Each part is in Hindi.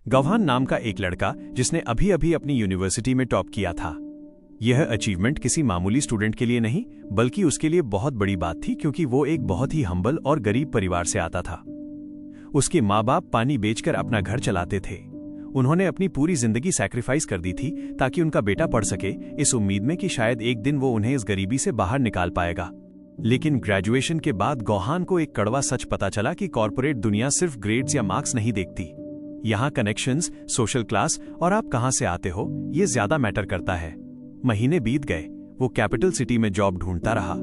गौहान नाम का एक लड़का जिसने अभी अभी अपनी यूनिवर्सिटी में टॉप किया था। यह अचीवमेंट किसी मामूली स्टूडेंट के लिए नहीं बल्कि उसके लिए बहुत बड़ी बात थी, क्योंकि वो एक बहुत ही हम्बल और गरीब परिवार से आता था। उसके माँ बाप पानी बेचकर अपना घर चलाते थे। उन्होंने अपनी पूरी जिंदगी सैक्रिफाइस कर दी थी ताकि उनका बेटा पढ़ सके, इस उम्मीद में कि शायद एक दिन वो उन्हें इस गरीबी से बाहर निकाल पाएगा। लेकिन ग्रेजुएशन के बाद गौहान को एक कड़वा सच पता चला कि कॉर्पोरेट दुनिया सिर्फ ग्रेड्स या मार्क्स नहीं देखती। यहाँ कनेक्शंस, सोशल क्लास और आप कहाँ से आते हो ये ज्यादा मैटर करता है। महीने बीत गए, वो कैपिटल सिटी में जॉब ढूंढता रहा।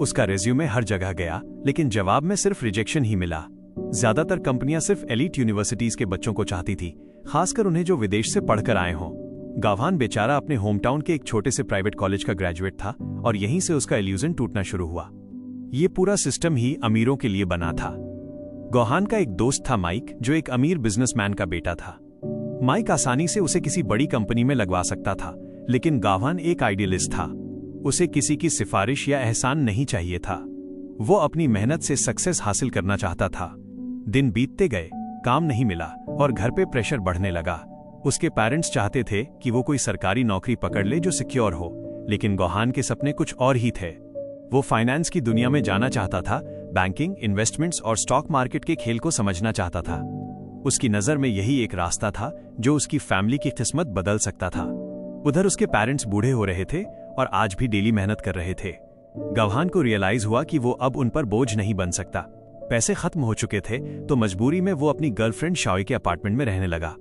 उसका रेज्यूमे हर जगह गया, लेकिन जवाब में सिर्फ रिजेक्शन ही मिला। ज्यादातर कंपनियां सिर्फ एलीट यूनिवर्सिटीज के बच्चों को चाहती थी, खासकर उन्हें जो विदेश से पढ़कर आए हों। गौहान बेचारा अपने होम टाउन के एक छोटे से प्राइवेट कॉलेज का ग्रेजुएट था और यहीं से उसका इल्यूजन टूटना शुरू हुआ। ये पूरा सिस्टम ही अमीरों के लिए बना था। गौहान का एक दोस्त था माइक, जो एक अमीर बिजनेसमैन का बेटा था। माइक आसानी से उसे किसी बड़ी कंपनी में लगवा सकता था, लेकिन गौहान एक आइडियलिस्ट था। उसे किसी की सिफारिश या एहसान नहीं चाहिए था। वो अपनी मेहनत से सक्सेस हासिल करना चाहता था। दिन बीतते गए, काम नहीं मिला और घर पे प्रेशर बढ़ने लगा। उसके पेरेंट्स चाहते थे कि वो कोई सरकारी नौकरी पकड़ ले जो सिक्योर हो, लेकिन गौहान के सपने कुछ और ही थे। वो फाइनेंस की दुनिया में जाना चाहता था, बैंकिंग, इन्वेस्टमेंट्स और स्टॉक मार्केट के खेल को समझना चाहता था। उसकी नजर में यही एक रास्ता था जो उसकी फैमिली की किस्मत बदल सकता था। उधर उसके पेरेंट्स बूढ़े हो रहे थे और आज भी डेली मेहनत कर रहे थे। गौहान को रियलाइज हुआ कि वो अब उन पर बोझ नहीं बन सकता। पैसे खत्म हो चुके थे, तो मजबूरी में वो अपनी गर्लफ्रेंड शाओई के अपार्टमेंट में रहने लगा।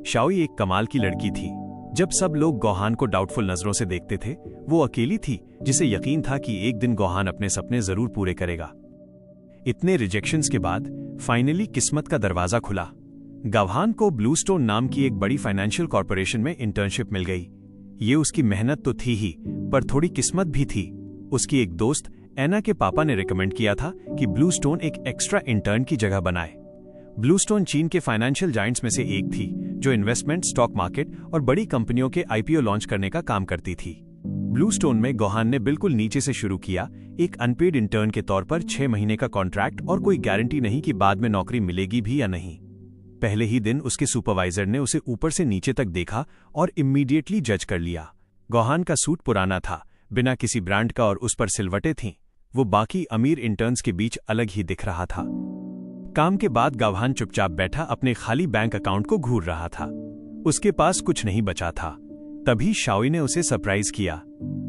शाओई एक कमाल की लड़की थी। जब सब लोग गौहान को डाउटफुल नजरों से देखते थे, वो अकेली थी जिसे यकीन था कि एक दिन गौहान अपने सपने जरूर पूरे करेगा। इतने रिजेक्शंस के बाद फाइनली किस्मत का दरवाजा खुला। गौहान को ब्लूस्टोन नाम की एक बड़ी फाइनेंशियल कॉर्पोरेशन में इंटर्नशिप मिल गई। ये उसकी मेहनत तो थी ही, पर थोड़ी किस्मत भी थी। उसकी एक दोस्त एना के पापा ने रिकमेंड किया था कि ब्लूस्टोन एक एक्स्ट्रा इंटर्न की जगह बनाए। ब्लूस्टोन चीन के फाइनेंशियल जायंट्स में से एक थी, जो इन्वेस्टमेंट, स्टॉक मार्केट और बड़ी कंपनियों के आईपीओ लॉन्च करने का काम करती थी। ब्लूस्टोन में गौहान ने बिल्कुल नीचे से शुरू किया, एक अनपेड इंटर्न के तौर पर 6 महीने का कॉन्ट्रैक्ट और कोई गारंटी नहीं कि बाद में नौकरी मिलेगी भी या नहीं। पहले ही दिन उसके सुपरवाइजर ने उसे ऊपर से नीचे तक देखा और इमीडिएटली जज कर लिया। गौहान का सूट पुराना था, बिना किसी ब्रांड का, और उस पर सिलवटें थीं। वो बाकी अमीर इंटर्न्स के बीच अलग ही दिख रहा था। काम के बाद गौहान चुपचाप बैठा अपने खाली बैंक अकाउंट को घूर रहा था। उसके पास कुछ नहीं बचा था। तभी शाओई ने उसे सरप्राइज किया।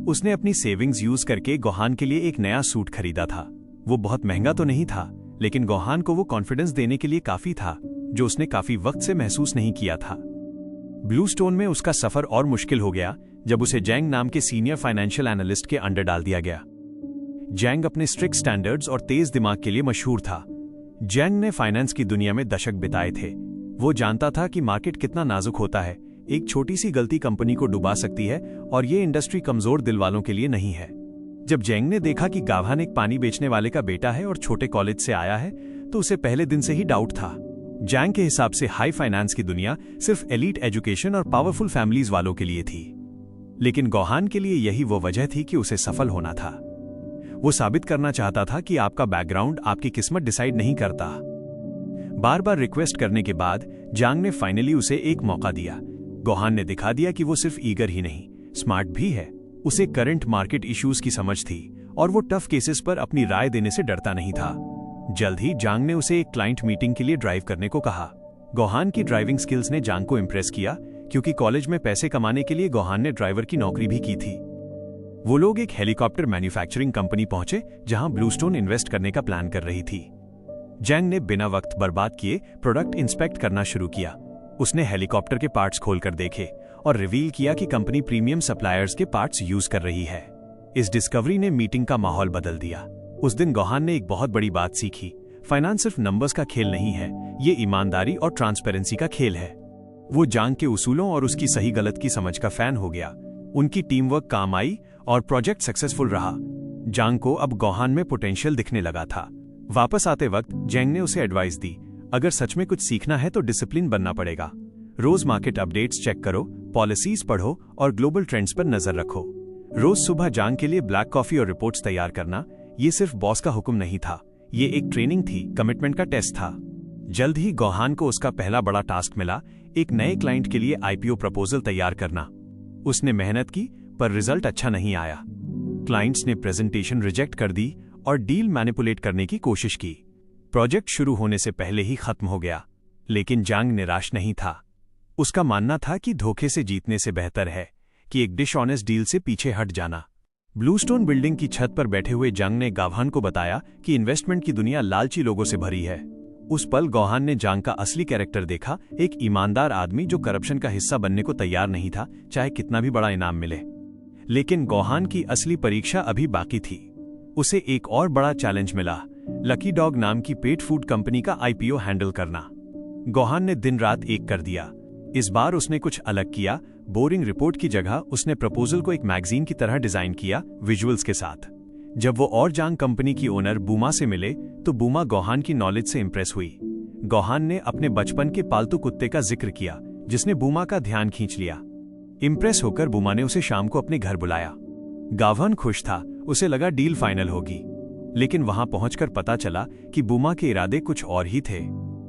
उसने अपनी सेविंग्स यूज करके गौहान के लिए एक नया सूट खरीदा था। वो बहुत महंगा तो नहीं था, लेकिन गौहान को वो कॉन्फिडेंस देने के लिए काफी था, जो उसने काफी वक्त से महसूस नहीं किया था। ब्लूस्टोन में उसका सफर और मुश्किल हो गया जब उसे जैंग नाम के सीनियर फाइनेंशियल एनालिस्ट के अंडर डाल दिया गया। जैंग अपने स्ट्रिक्ट स्टैंडर्ड्स और तेज दिमाग के लिए मशहूर था। जैंग ने फाइनेंस की दुनिया में दशक बिताए थे। वो जानता था कि मार्केट कितना नाजुक होता है। एक छोटी सी गलती कंपनी को डुबा सकती है, और ये इंडस्ट्री कमजोर दिल वालों के लिए नहीं है। जब जैंग ने देखा कि गौहान एक पानी बेचने वाले का बेटा है और छोटे कॉलेज से आया है, तो उसे पहले दिन से ही डाउट था। जैंग के हिसाब से हाई फाइनेंस की दुनिया सिर्फ एलीट एजुकेशन और पावरफुल फैमिलीज वालों के लिए थी। लेकिन गौहान के लिए यही वो वजह थी कि उसे सफल होना था। वो साबित करना चाहता था कि आपका बैकग्राउंड आपकी किस्मत डिसाइड नहीं करता। बार बार रिक्वेस्ट करने के बाद जैंग ने फाइनली उसे एक मौका दिया। गौहान ने दिखा दिया कि वो सिर्फ ईगर ही नहीं, स्मार्ट भी है। उसे करंट मार्केट इश्यूज की समझ थी और वो टफ केसेस पर अपनी राय देने से डरता नहीं था। जल्द ही जैंग ने उसे एक क्लाइंट मीटिंग के लिए ड्राइव करने को कहा। गौहान की ड्राइविंग स्किल्स ने जैंग को इम्प्रेस किया, क्योंकि कॉलेज में पैसे कमाने के लिए गौहान ने ड्राइवर की नौकरी भी की थी। वो लोग एक हेलीकॉप्टर मैन्युफैक्चरिंग कंपनी पहुंचे, जहां ब्लूस्टोन इन्वेस्ट करने का प्लान कर रही थी। जैंग ने बिना वक्त बर्बाद किए प्रोडक्ट इंस्पेक्ट करना शुरू किया। उसने हेलीकॉप्टर के पार्ट्स खोलकर देखे और रिवील किया कि कंपनी प्रीमियम सप्लायर्स के पार्ट्स यूज कर रही है। इस डिस्कवरी ने मीटिंग का माहौल बदल दिया। उस दिन गौहान ने एक बहुत बड़ी बात सीखी। फाइनेंस सिर्फ नंबर्स का खेल नहीं है, ये ईमानदारी और ट्रांसपेरेंसी का खेल है। वो जैंग के उसूलों और उसकी सही गलत की समझ का फैन हो गया। उनकी टीम वर्क काम आई और प्रोजेक्ट सक्सेसफुल रहा। जैंग को अब गौहान में पोटेंशियल दिखने लगा था। वापस आते वक्त जैंग ने उसे एडवाइस दी, अगर सच में कुछ सीखना है तो डिसिप्लिन बनना पड़ेगा। रोज मार्केट अपडेट्स चेक करो, पॉलिसीज पढ़ो और ग्लोबल ट्रेंड्स पर नजर रखो। रोज सुबह जैंग के लिए ब्लैक कॉफी और रिपोर्ट्स तैयार करना, ये सिर्फ बॉस का हुक्म नहीं था, ये एक ट्रेनिंग थी, कमिटमेंट का टेस्ट था। जल्द ही गौहान को उसका पहला बड़ा टास्क मिला, एक नए क्लाइंट के लिए आईपीओ प्रपोजल तैयार करना। उसने मेहनत की पर रिजल्ट अच्छा नहीं आया। क्लाइंट्स ने प्रेजेंटेशन रिजेक्ट कर दी और डील मैनिपुलेट करने की कोशिश की। प्रोजेक्ट शुरू होने से पहले ही खत्म हो गया, लेकिन जांग निराश नहीं था। उसका मानना था कि धोखे से जीतने से बेहतर है कि एक डिसऑनेस्ट डील से पीछे हट जाना। ब्लूस्टोन बिल्डिंग की छत पर बैठे हुए जांग ने गावहान को बताया कि इन्वेस्टमेंट की दुनिया लालची लोगों से भरी है। उस पल गावहान ने जांग का असली कैरेक्टर देखा, एक ईमानदार आदमी जो करप्शन का हिस्सा बनने को तैयार नहीं था, चाहे कितना भी बड़ा इनाम मिले। लेकिन गावहान की असली परीक्षा अभी बाकी थी। उसे एक और बड़ा चैलेंज मिला, लकी डॉग नाम की पेट फूड कंपनी का आईपीओ हैंडल करना। गावहान ने दिन रात एक कर दिया। इस बार उसने कुछ अलग किया। बोरिंग रिपोर्ट की जगह उसने प्रपोजल को एक मैगजीन की तरह डिजाइन किया, विजुअल्स के साथ। जब वो और जांग कंपनी की ओनर बूमा से मिले तो बूमा गावहान की नॉलेज से इंप्रेस हुई। गावहान ने अपने बचपन के पालतू कुत्ते का जिक्र किया, जिसने बूमा का ध्यान खींच लिया। इंप्रेस होकर बूमा ने उसे शाम को अपने घर बुलाया। गावहान खुश था, उसे लगा डील फाइनल होगी। लेकिन वहां पहुंचकर पता चला कि बूमा के इरादे कुछ और ही थे।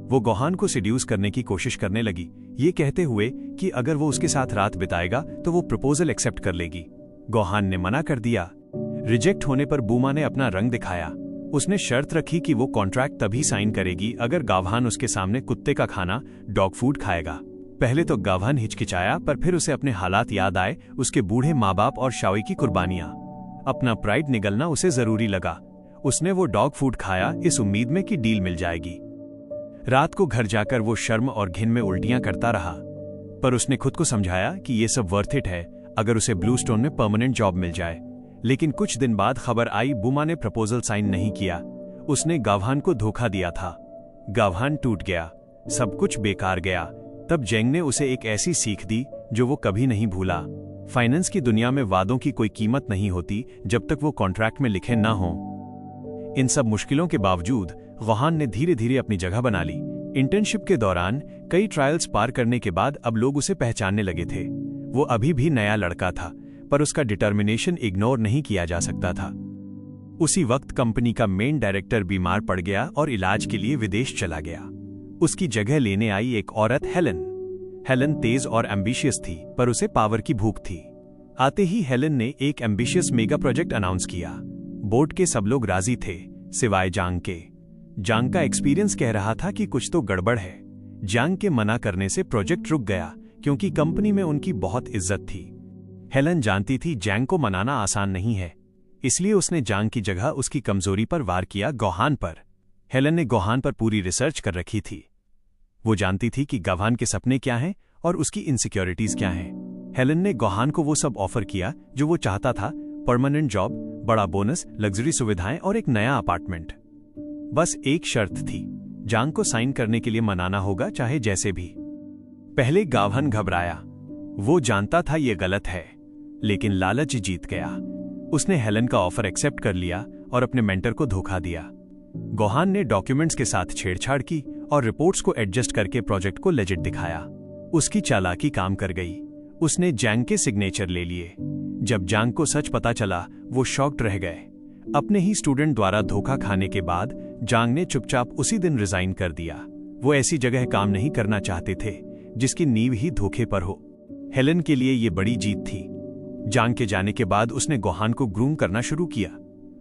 वो गावहान को सिड्यूस करने की कोशिश करने लगी, ये कहते हुए कि अगर वो उसके साथ रात बिताएगा तो वो प्रपोजल एक्सेप्ट कर लेगी। गावहान ने मना कर दिया। रिजेक्ट होने पर बूमा ने अपना रंग दिखाया। उसने शर्त रखी कि वो कॉन्ट्रैक्ट तभी साइन करेगी अगर गावहान उसके सामने कुत्ते का खाना, डॉग फूड खाएगा। पहले तो गावहान हिचकिचाया, पर फिर उसे अपने हालात याद आए, उसके बूढ़े माँ बाप और शाओई की कुर्बानियां। अपना प्राइड निगलना उसे जरूरी लगा। उसने वो डॉग फूड खाया, इस उम्मीद में कि डील मिल जाएगी। रात को घर जाकर वो शर्म और घिन में उल्टियां करता रहा, पर उसने खुद को समझाया कि ये सब वर्थ इट है अगर उसे ब्लूस्टोन में परमानेंट जॉब मिल जाए। लेकिन कुछ दिन बाद खबर आई, बूमा ने प्रपोजल साइन नहीं किया। उसने गावहान को धोखा दिया था। गावहान टूट गया, सब कुछ बेकार गया। तब जेंग ने उसे एक ऐसी सीख दी जो वो कभी नहीं भूला। फाइनेंस की दुनिया में वादों की कोई कीमत नहीं होती जब तक वो कॉन्ट्रैक्ट में लिखे ना हों। इन सब मुश्किलों के बावजूद गावहान ने धीरे धीरे अपनी जगह बना ली। इंटर्नशिप के दौरान कई ट्रायल्स पार करने के बाद अब लोग उसे पहचानने लगे थे। वो अभी भी नया लड़का था, पर उसका डिटर्मिनेशन इग्नोर नहीं किया जा सकता था। उसी वक्त कंपनी का मेन डायरेक्टर बीमार पड़ गया और इलाज के लिए विदेश चला गया। उसकी जगह लेने आई एक औरत, हेलन। हेलन तेज और एम्बिशियस थी, पर उसे पावर की भूख थी। आते ही हेलन ने एक एम्बिशियस मेगा प्रोजेक्ट अनाउंस किया। बोर्ड के सब लोग राजी थे, सिवाय जांग के। जांग का एक्सपीरियंस कह रहा था कि कुछ तो गड़बड़ है। जांग के मना करने से प्रोजेक्ट रुक गया, क्योंकि कंपनी में उनकी बहुत इज्जत थी। हेलन जानती थी जांग को मनाना आसान नहीं है, इसलिए उसने जांग की जगह उसकी कमजोरी पर वार किया, गावहान पर। हेलन ने गावहान पर पूरी रिसर्च कर रखी थी। वो जानती थी कि गावहान के सपने क्या हैं और उसकी इनसिक्योरिटीज क्या हैं। हेलन ने गावहान को वो सब ऑफर किया जो वो चाहता था, परमानेंट जॉब, बड़ा बोनस, लग्जरी सुविधाएं और एक नया अपार्टमेंट। बस एक शर्त थी, जांग को साइन करने के लिए मनाना होगा, चाहे जैसे भी। पहले गावहान घबराया। वो जानता था ये गलत है, लेकिन लालच जीत गया। उसने हेलन का ऑफर एक्सेप्ट कर लिया और अपने मेंटर को धोखा दिया। गावहान ने डॉक्यूमेंट्स के साथ छेड़छाड़ की और रिपोर्ट्स को एडजस्ट करके प्रोजेक्ट को लेजिट दिखाया। उसकी चालाकी काम कर गई। उसने जांग के सिग्नेचर ले लिए। जब जांग को सच पता चला, वो शॉक्ड रह गए। अपने ही स्टूडेंट द्वारा धोखा खाने के बाद जांग ने चुपचाप उसी दिन रिजाइन कर दिया। वो ऐसी जगह काम नहीं करना चाहते थे जिसकी नींव ही धोखे पर हो। हेलन के लिए ये बड़ी जीत थी। जांग के जाने के बाद उसने गावहान को ग्रूम करना शुरू किया।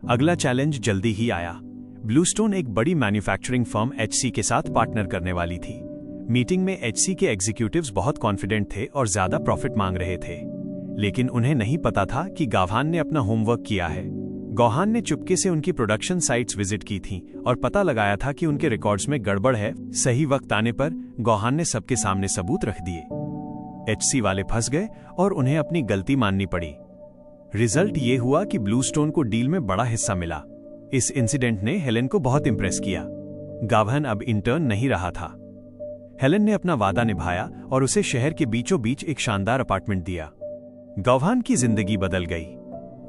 अगला चैलेंज जल्दी ही आया। ब्लूस्टोन एक बड़ी मैन्युफैक्चरिंग फर्म एचसी के साथ पार्टनर करने वाली थी। मीटिंग में एचसी के एग्जीक्यूटिव्स बहुत कॉन्फिडेंट थे और ज्यादा प्रॉफिट मांग रहे थे, लेकिन उन्हें नहीं पता था कि गावहान ने अपना होमवर्क किया है। गावहान ने चुपके से उनकी प्रोडक्शन साइट्स विजिट की थीं और पता लगाया था कि उनके रिकॉर्ड्स में गड़बड़ है। सही वक्त आने पर गावहान ने सबके सामने सबूत रख दिए। एचसी वाले फंस गए और उन्हें अपनी गलती माननी पड़ी। रिजल्ट ये हुआ कि ब्लूस्टोन को डील में बड़ा हिस्सा मिला। इस इंसिडेंट ने हेलन को बहुत इंप्रेस किया। गावहान अब इंटर्न नहीं रहा था। हेलन ने अपना वादा निभाया और उसे शहर के बीचों बीच एक शानदार अपार्टमेंट दिया। गावहान की जिंदगी बदल गई।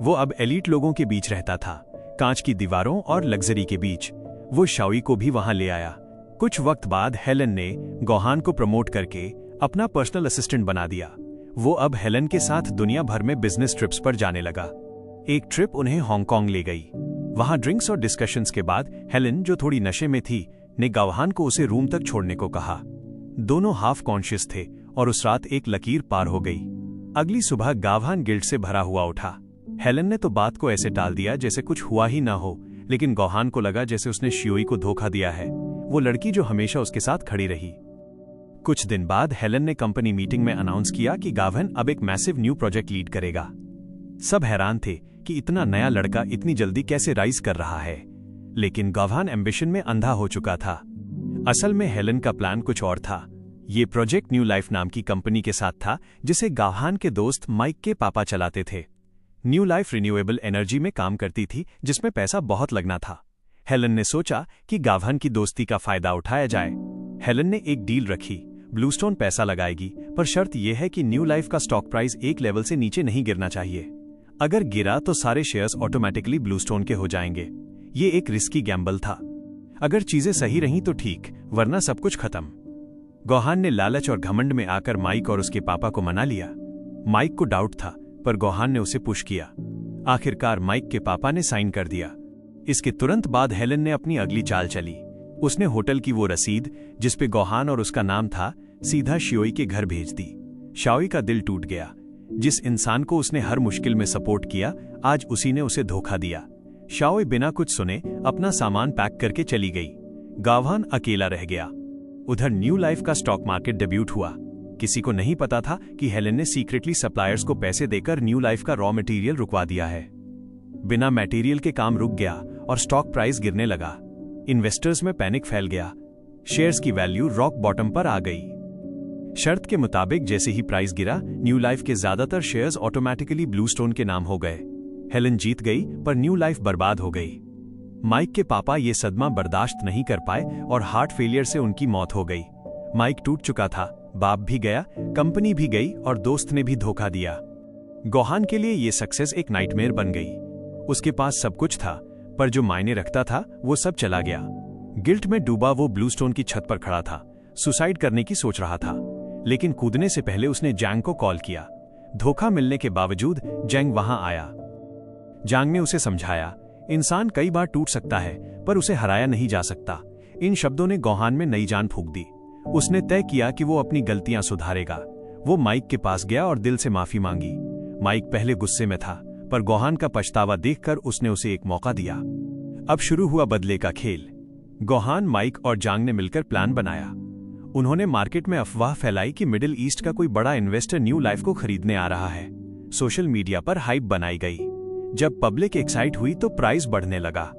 वो अब एलीट लोगों के बीच रहता था, कांच की दीवारों और लग्जरी के बीच। वो शाओई को भी वहां ले आया। कुछ वक्त बाद हेलन ने गावहान को प्रमोट करके अपना पर्सनल असिस्टेंट बना दिया। वो अब हेलन के साथ दुनिया भर में बिजनेस ट्रिप्स पर जाने लगा। एक ट्रिप उन्हें हांगकांग ले गई। वहां ड्रिंक्स और डिस्कशंस के बाद हेलन, जो थोड़ी नशे में थी, ने गावहान को उसे रूम तक छोड़ने को कहा। दोनों हाफ कॉन्शियस थे और उस रात एक लकीर पार हो गई। अगली सुबह गावहान गिल्ट से भरा हुआ उठा। हेलन ने तो बात को ऐसे टाल दिया जैसे कुछ हुआ ही ना हो, लेकिन गौहान को लगा जैसे उसने शियोई को धोखा दिया है, वो लड़की जो हमेशा उसके साथ खड़ी रही। कुछ दिन बाद हेलन ने कंपनी मीटिंग में अनाउंस किया कि गावहान अब एक मैसिव न्यू प्रोजेक्ट लीड करेगा। सब हैरान थे कि इतना नया लड़का इतनी जल्दी कैसे राइज कर रहा है, लेकिन गावहान एम्बिशन में अंधा हो चुका था। असल में हेलन का प्लान कुछ और था। ये प्रोजेक्ट न्यू लाइफ नाम की कंपनी के साथ था, जिसे गावहान के दोस्त माइक के पापा चलाते थे। न्यू लाइफ रिन्यूएबल एनर्जी में काम करती थी, जिसमें पैसा बहुत लगना था। हेलन ने सोचा कि गावहान की दोस्ती का फायदा उठाया जाए। हेलन ने एक डील रखी, ब्लूस्टोन पैसा लगाएगी, पर शर्त यह है कि न्यू लाइफ का स्टॉक प्राइस एक लेवल से नीचे नहीं गिरना चाहिए। अगर गिरा तो सारे शेयर्स ऑटोमेटिकली ब्लूस्टोन के हो जाएंगे। ये एक रिस्की गैम्बल था। अगर चीजें सही रहीं तो ठीक, वरना सब कुछ खत्म। गौहान ने लालच और घमंड में आकर माइक और उसके पापा को मना लिया। माइक को डाउट था, पर गौहान ने उसे पुश किया। आखिरकार माइक के पापा ने साइन कर दिया। इसके तुरंत बाद हेलन ने अपनी अगली चाल चली। उसने होटल की वो रसीद जिसपे गौहान और उसका नाम था, सीधा शियोई के घर भेज दी। शियोई का दिल टूट गया। जिस इंसान को उसने हर मुश्किल में सपोर्ट किया, आज उसी ने उसे धोखा दिया। शियोई बिना कुछ सुने अपना सामान पैक करके चली गई। गावहान अकेला रह गया। उधर न्यू लाइफ का स्टॉक मार्केट डेब्यूट हुआ। किसी को नहीं पता था कि हेलन ने सीक्रेटली सप्लायर्स को पैसे देकर न्यू लाइफ का रॉ मटेरियल रुकवा दिया है। बिना मटेरियल के काम रुक गया और स्टॉक प्राइस गिरने लगा। इन्वेस्टर्स में पैनिक फैल गया। शेयर्स की वैल्यू रॉक बॉटम पर आ गई। शर्त के मुताबिक जैसे ही प्राइस गिरा, न्यू लाइफ के ज्यादातर शेयर्स ऑटोमेटिकली ब्लूस्टोन के नाम हो गए। हेलन जीत गई, पर न्यू लाइफ बर्बाद हो गई। माइक के पापा ये सदमा बर्दाश्त नहीं कर पाए और हार्ट फेलियर से उनकी मौत हो गई। माइक टूट चुका था, बाप भी गया, कंपनी भी गई और दोस्त ने भी धोखा दिया। गौहान के लिए ये सक्सेस एक नाइटमेयर बन गई। उसके पास सब कुछ था, पर जो मायने रखता था वो सब चला गया। गिल्ट में डूबा वो ब्लूस्टोन की छत पर खड़ा था। सुसाइड करने की सोच रहा था, लेकिन कूदने से पहले उसने जैंग को कॉल किया। धोखा मिलने के बावजूद जैंग वहां आया। जैंग ने उसे समझाया, इंसान कई बार टूट सकता है, पर उसे हराया नहीं जा सकता। इन शब्दों ने गौहान में नई जान फूंक दी। उसने तय किया कि वो अपनी गलतियां सुधारेगा। वो माइक के पास गया और दिल से माफी मांगी। माइक पहले गुस्से में था, पर गौहान का पछतावा देखकर उसने उसे एक मौका दिया। अब शुरू हुआ बदले का खेल। गौहान, माइक और जांग ने मिलकर प्लान बनाया। उन्होंने मार्केट में अफवाह फैलाई कि मिडिल ईस्ट का कोई बड़ा इन्वेस्टर न्यू लाइफ को खरीदने आ रहा है। सोशल मीडिया पर हाइप बनाई गई। जब पब्लिक एक्साइट हुई तो प्राइस बढ़ने लगा।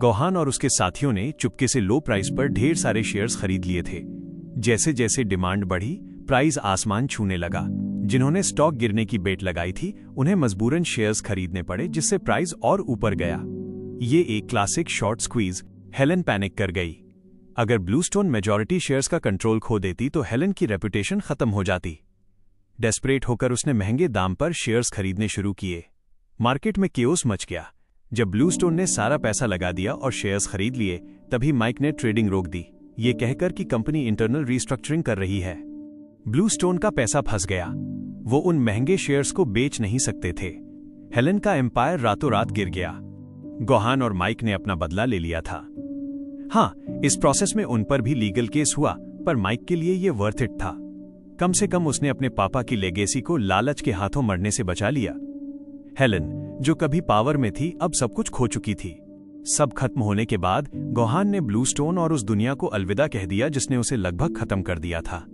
गौहान और उसके साथियों ने चुपके से लो प्राइस पर ढेर सारे शेयर्स खरीद लिए थे। जैसे जैसे डिमांड बढ़ी, प्राइस आसमान छूने लगा। जिन्होंने स्टॉक गिरने की बेट लगाई थी, उन्हें मजबूरन शेयर्स खरीदने पड़े, जिससे प्राइस और ऊपर गया। ये एक classic short squeeze. Helen panic कर गई। अगर ब्लूस्टोन मेजॉरिटी शेयर्स का कंट्रोल खो देती तो हेलन की रेपुटेशन खत्म हो जाती। डेस्परेट होकर उसने महंगे दाम पर शेयर्स खरीदने शुरू किए। मार्केट में केओस मच गया। जब ब्लूस्टोन ने सारा पैसा लगा दिया और शेयर्स खरीद लिए, तभी माइक ने ट्रेडिंग रोक दी, ये कहकर कि कंपनी इंटरनल रिस्ट्रक्चरिंग कर रही है। ब्लूस्टोन का पैसा फंस गया। वो उन महंगे शेयर्स को बेच नहीं सकते थे। हेलन का एम्पायर रातों रात गिर गया। गौहान और माइक ने अपना बदला ले लिया था। हाँ, इस प्रोसेस में उन पर भी लीगल केस हुआ, पर माइक के लिए ये वर्थ इट था। कम से कम उसने अपने पापा की लेगेसी को लालच के हाथों मरने से बचा लिया। हेलन, जो कभी पावर में थी, अब सब कुछ खो चुकी थी। सब खत्म होने के बाद गौहान ने ब्लूस्टोन और उस दुनिया को अलविदा कह दिया जिसने उसे लगभग खत्म कर दिया था।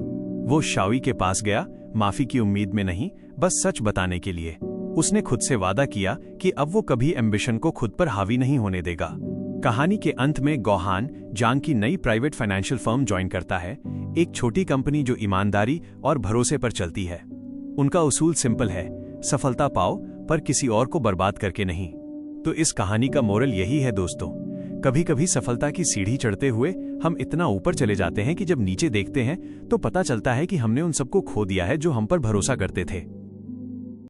वो शियोई के पास गया, माफी की उम्मीद में नहीं, बस सच बताने के लिए। उसने खुद से वादा किया कि अब वो कभी एम्बिशन को खुद पर हावी नहीं होने देगा। कहानी के अंत में गौहान जांग की नई प्राइवेट फाइनेंशियल फर्म ज्वाइन करता है, एक छोटी कंपनी जो ईमानदारी और भरोसे पर चलती है। उनका उसूल सिंपल है, सफलता पाओ पर किसी और को बर्बाद करके नहीं। तो इस कहानी का मोरल यही है दोस्तों, कभी कभी सफलता की सीढ़ी चढ़ते हुए हम इतना ऊपर चले जाते हैं कि जब नीचे देखते हैं तो पता चलता है कि हमने उन सबको खो दिया है जो हम पर भरोसा करते थे।